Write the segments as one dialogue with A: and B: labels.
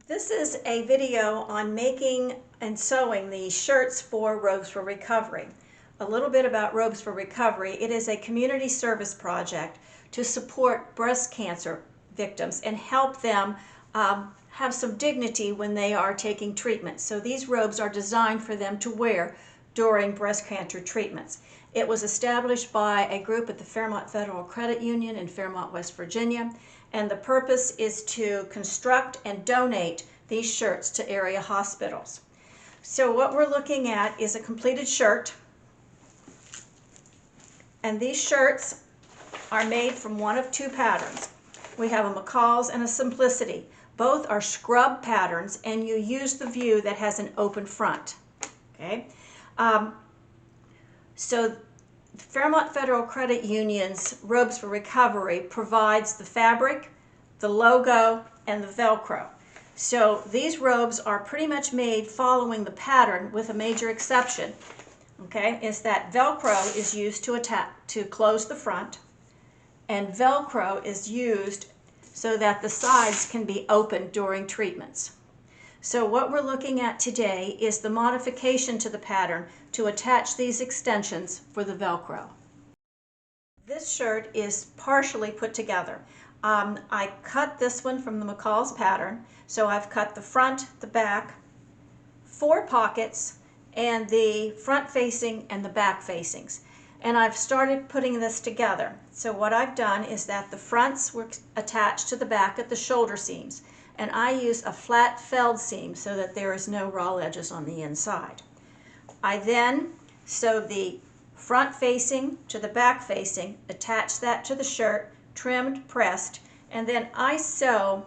A: This is a video on making and sewing the shirts for Robes for Recovery. A little bit about Robes for Recovery. It is a community service project to support breast cancer victims and help them have some dignity when they are taking treatment. So these robes are designed for them to wear during breast cancer treatments. It was established by a group at the Fairmont Federal Credit Union in Fairmont, West Virginia, and the purpose is to construct and donate these shirts to area hospitals. So what we're looking at is a completed shirt, and these shirts are made from one of two patterns. We have a McCall's and a Simplicity. Both are scrub patterns, and you use the view that has an open front. Okay. So Fairmont Federal Credit Union's Robes for Recovery provides the fabric, the logo, and the Velcro. So these robes are pretty much made following the pattern, with a major exception. Okay, is that Velcro is used to close the front, and Velcro is used so that the sides can be opened during treatments. So what we're looking at today is the modification to the pattern to attach these extensions for the Velcro. This shirt is partially put together. I cut this one from the McCall's pattern, so I've cut the front, the back, 4 pockets, and the front facing and the back facings. And I've started putting this together. So what I've done is that the fronts were attached to the back at the shoulder seams, and I use a flat felled seam so that there is no raw edges on the inside. I then sewed the front facing to the back facing, attached that to the shirt, trimmed, pressed, and then I sew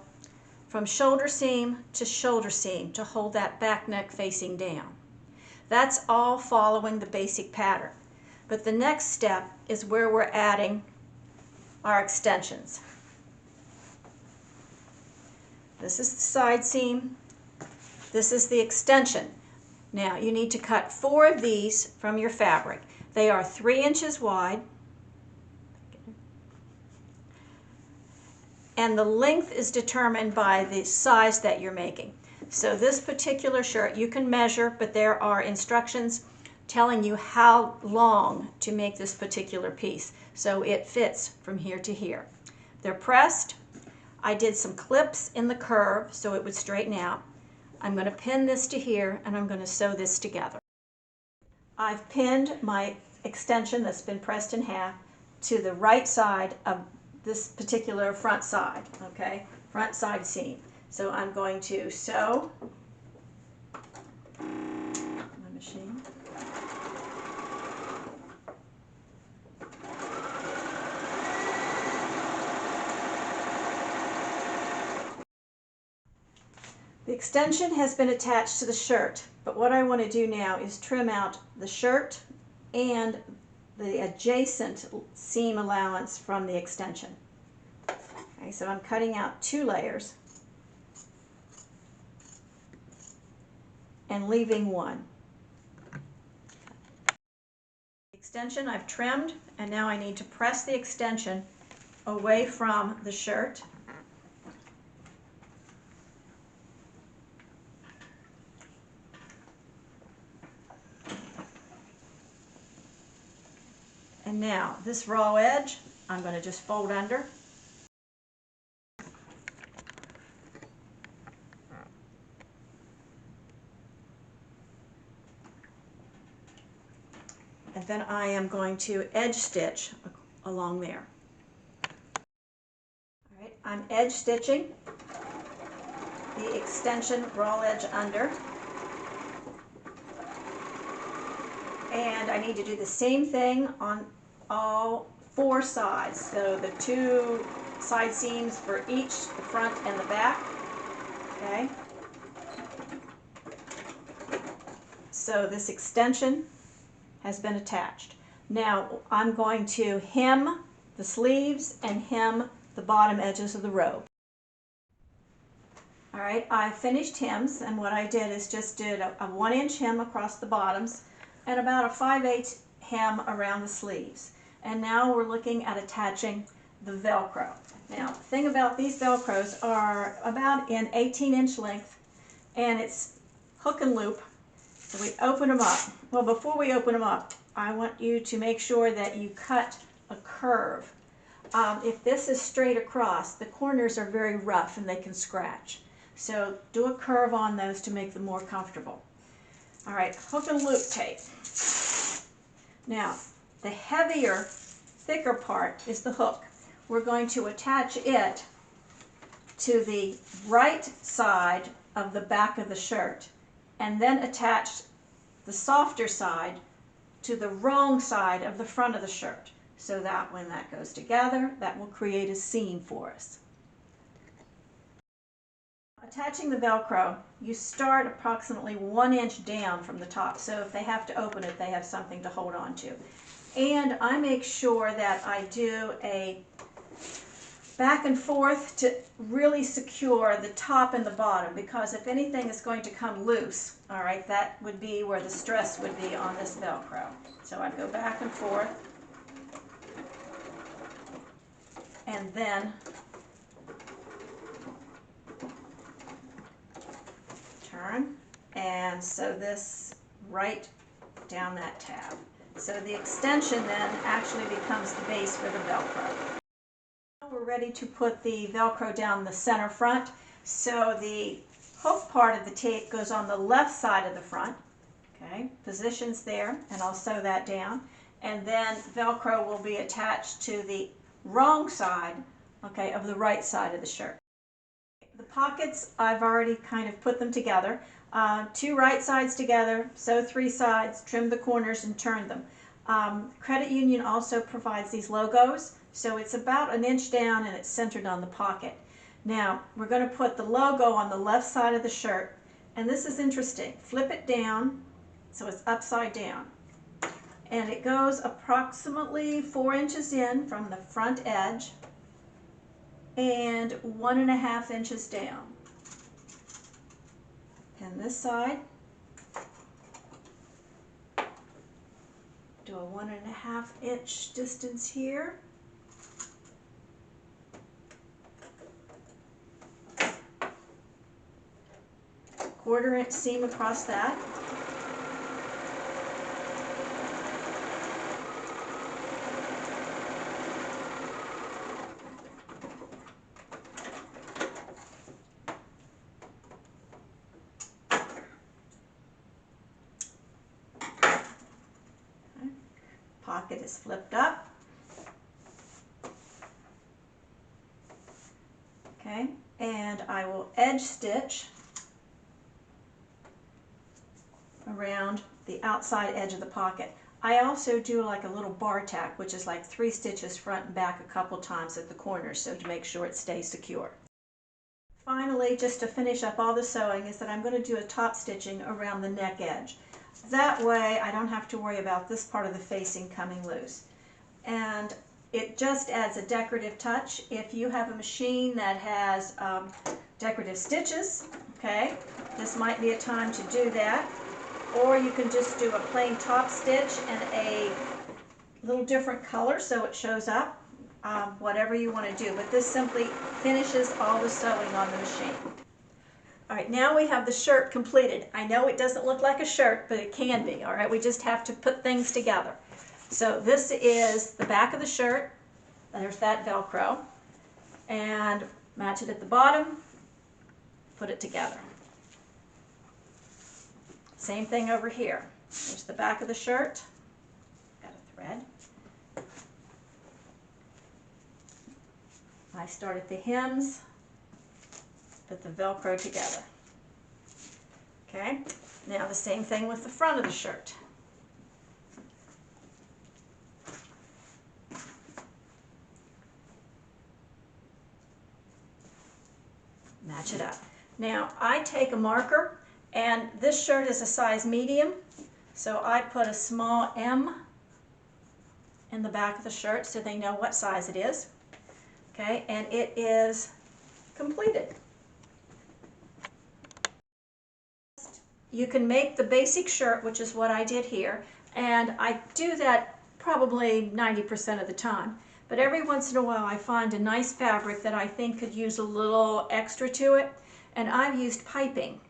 A: from shoulder seam to hold that back neck facing down. That's all following the basic pattern. But the next step is where we're adding our extensions. This is the side seam. This is the extension. Now you need to cut 4 of these from your fabric. They are 3 inches wide, and the length is determined by the size that you're making. So this particular shirt you can measure, but there are instructions telling you how long to make this particular piece, so it fits from here to here. They're pressed. I did some clips in the curve so it would straighten out. I'm going to pin this to here, and I'm going to sew this together. I've pinned my extension that's been pressed in half to the right side of this particular front side, okay? Front side seam. So I'm going to sew my machine. The extension has been attached to the shirt, but what I want to do now is trim out the shirt and the adjacent seam allowance from the extension. Okay, so I'm cutting out 2 layers and leaving 1. The extension I've trimmed, and now I need to press the extension away from the shirt. And now this raw edge, I'm going to just fold under. And then I am going to edge stitch along there. All right, I'm edge stitching the extension raw edge under. And I need to do the same thing on all 4 sides. So the 2 side seams for each, the front and the back. Okay. So this extension has been attached. Now I'm going to hem the sleeves and hem the bottom edges of the robe. All right, I finished hems, and what I did is just did a 1-inch hem across the bottoms and about a 5/8 hem around the sleeves. And now we're looking at attaching the Velcro. Now, the thing about these Velcros are about an 18-inch length, and it's hook and loop. So we open them up. Well, before we open them up, I want you to make sure that you cut a curve. If this is straight across, the corners are very rough and they can scratch. So do a curve on those to make them more comfortable. All right, hook and loop tape. Now, the heavier, thicker part is the hook. We're going to attach it to the right side of the back of the shirt and then attach the softer side to the wrong side of the front of the shirt, so that when that goes together, that will create a seam for us. Attaching the Velcro, you start approximately 1 inch down from the top, so if they have to open it, they have something to hold on to. And I make sure that I do a back and forth to really secure the top and the bottom, because if anything is going to come loose, all right, that would be where the stress would be on this Velcro. So I go back and forth, and then turn and sew this right down that tab. So the extension then actually becomes the base for the Velcro. Now we're ready to put the Velcro down the center front. So the hook part of the tape goes on the left side of the front. Okay, positions there, and I'll sew that down. And then Velcro will be attached to the wrong side, okay, of the right side of the shirt. The pockets, I've already kind of put them together. 2 right sides together, sew 3 sides, trim the corners and turn them. Credit Union also provides these logos, so it's about 1 inch down and it's centered on the pocket. Now, we're going to put the logo on the left side of the shirt, and this is interesting. Flip it down so it's upside down. And it goes approximately 4 inches in from the front edge and 1.5 inches down. And this side, do a 1.5 inch distance here. Quarter inch seam across that. Pocket is flipped up. Okay, and I will edge stitch around the outside edge of the pocket. I also do like a little bar tack, which is like 3 stitches front and back a couple times at the corners, so to make sure it stays secure. Finally, just to finish up all the sewing, is that I'm going to do a top stitching around the neck edge. That way I don't have to worry about this part of the facing coming loose. And it just adds a decorative touch. If you have a machine that has decorative stitches, okay, this might be a time to do that. Or you can just do a plain top stitch and a little different color so it shows up, whatever you want to do. But this simply finishes all the sewing on the machine. All right, now we have the shirt completed. I know it doesn't look like a shirt, but it can be, all right? We just have to put things together. So this is the back of the shirt. There's that Velcro. And match it at the bottom, put it together. Same thing over here. There's the back of the shirt. Got a thread. I start at the hems, put the Velcro together. Okay, now the same thing with the front of the shirt. Match it up. Now I take a marker, and this shirt is a size medium, so I put a small M in the back of the shirt so they know what size it is. Okay, and it is completed. You can make the basic shirt, which is what I did here, and I do that probably 90% of the time. but every once in a while I find a nice fabric that I think could use a little extra to it, and I've used piping,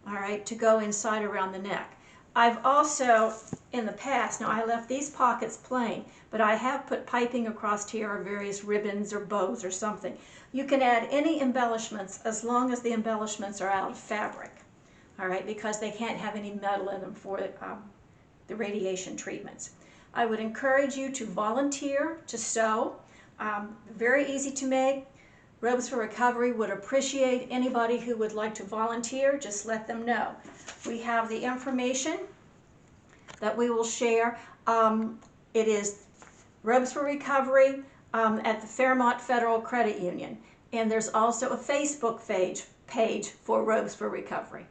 A: all right, to go inside around the neck. I've also, in the past, now I left these pockets plain, but I have put piping across here or various ribbons or bows or something. You can add any embellishments as long as the embellishments are out of fabric, all right, because they can't have any metal in them for the radiation treatments. I would encourage you to volunteer to sew. Very easy to make. Robes for Recovery would appreciate anybody who would like to volunteer. Just let them know. We have the information that we will share. It is Robes for Recovery at the Fairmont Federal Credit Union. And there's also a Facebook page for Robes for Recovery.